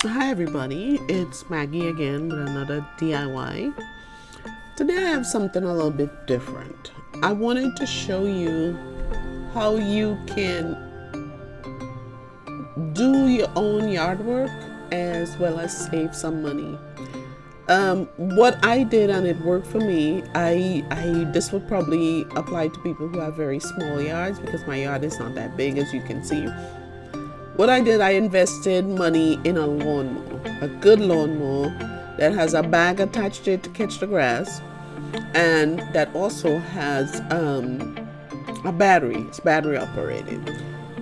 Hi everybody, it's Maggie again with another DIY. Today I have something a little bit different. I wanted to show you how you can do your own yard work as well as save some money. What I did and it worked for me, I this would probably apply to people who have very small yards because my yard is not that big, as you can see. What I did, I invested money in a lawnmower, a good lawnmower that has a bag attached to it to catch the grass, and that also has a battery. It's battery operated.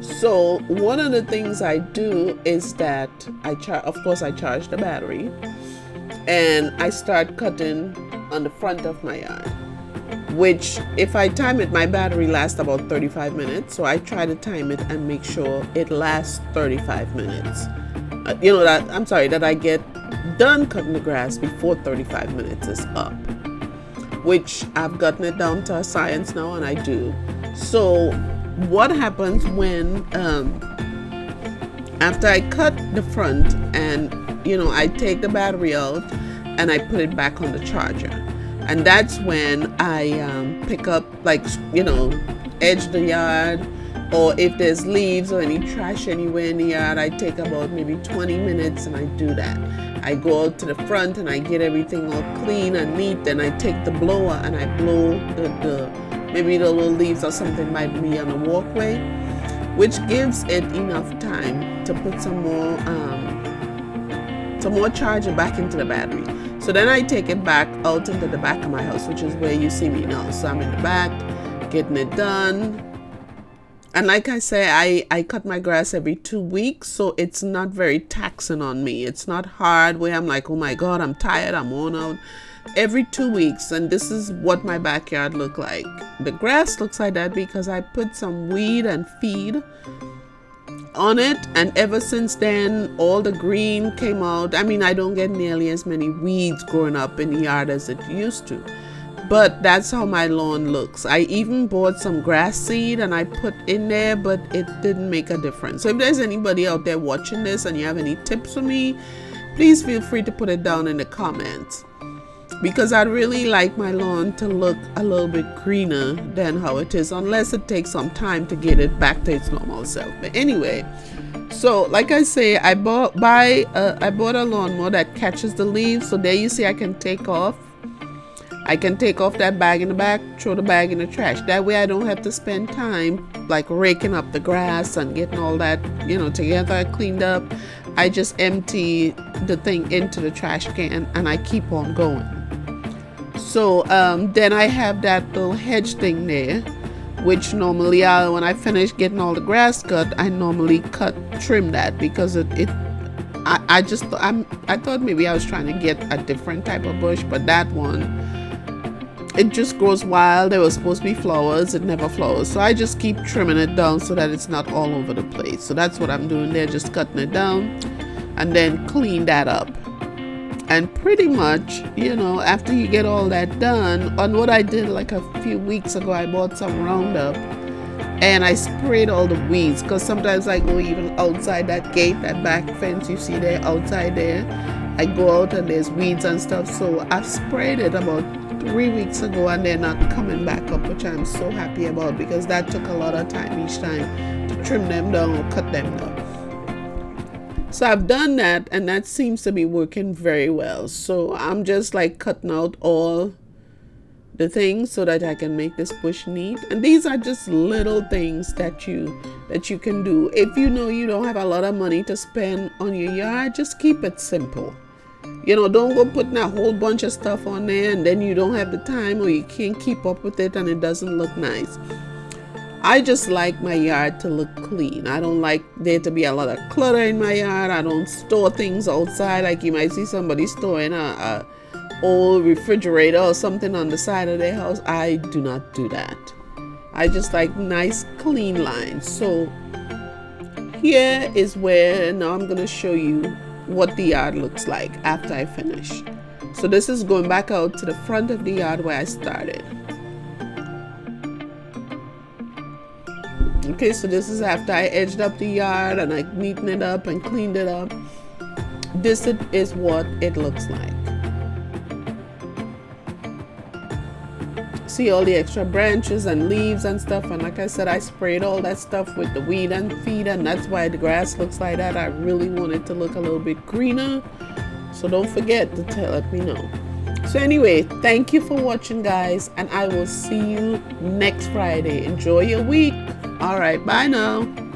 So one of the things I do is that of course I charge the battery, and I start cutting on the front of my yard, which if I time it, my battery lasts about 35 minutes. So I try to time it and make sure it lasts 35 minutes. That I get done cutting the grass before 35 minutes is up, which I've gotten it down to a science now, and I do. So what happens when, after I cut the front and, I take the battery out and I put it back on the charger. And that's when I pick up, edge the yard, or if there's leaves or any trash anywhere in the yard, I take about maybe 20 minutes and I do that. I go out to the front and I get everything all clean and neat, and I take the blower and I blow maybe the little leaves or something might be on the walkway, which gives it enough time to put some more charger back into the battery. So then I take it back out into the back of my house, which is where you see me now. So I'm in the back, getting it done. And like I say, I cut my grass every 2 weeks, so it's not very taxing on me. It's not hard where I'm like, oh my God, I'm tired, I'm worn out. Every 2 weeks, and this is what my backyard look like. The grass looks like that because I put some weed and feed on it, and ever since then all the green came out. I mean, I don't get nearly as many weeds growing up in the yard as it used to, but that's how my lawn looks. I even bought some grass seed and I put in there, but it didn't make a difference. So if there's anybody out there watching this and you have any tips for me, please feel free to put it down in the comments, because I'd really like my lawn to look a little bit greener than how it is, unless it takes some time to get it back to its normal self. But anyway, so like I say, I bought a lawnmower that catches the leaves. So there you see I can take off that bag in the back, throw the bag in the trash. That way I don't have to spend time like raking up the grass and getting all that together, cleaned up. I just empty the thing into the trash can and I keep on going. So then I have that little hedge thing there, which normally when I finish getting all the grass cut, I normally trim that, because I thought maybe I was trying to get a different type of bush, but that one, it just grows wild. There was supposed to be flowers, it never flowers. So I just keep trimming it down so that it's not all over the place. So that's what I'm doing there, just cutting it down and then clean that up. And pretty much, after you get all that done, on what I did like a few weeks ago, I bought some Roundup and I sprayed all the weeds, because sometimes I go even outside that gate, that back fence you see there, outside there. I go out and there's weeds and stuff. So I sprayed it about 3 weeks ago and they're not coming back up, which I'm so happy about, because that took a lot of time each time to trim them down or cut them down. So I've done that, and that seems to be working very well. So I'm just like cutting out all the things so that I can make this bush neat. And these are just little things that you can do. If you don't have a lot of money to spend on your yard, just keep it simple. Don't go putting a whole bunch of stuff on there and then you don't have the time or you can't keep up with it and it doesn't look nice. I just like my yard to look clean. I don't like there to be a lot of clutter in my yard. I don't store things outside. Like you might see somebody storing a old refrigerator or something on the side of their house. I do not do that. I just like nice clean lines. So here is where now I'm going to show you what the yard looks like after I finish. So this is going back out to the front of the yard where I started. Okay, so this is after I edged up the yard and I neatened it up and cleaned it up. this is what it looks like. See all the extra branches and leaves and stuff, and like I said, I sprayed all that stuff with the weed and feed, and that's why the grass looks like that. I really want it to look a little bit greener, so don't forget to let me know. So anyway, thank you for watching, guys, and I will see you next Friday. Enjoy your week. All right, bye now.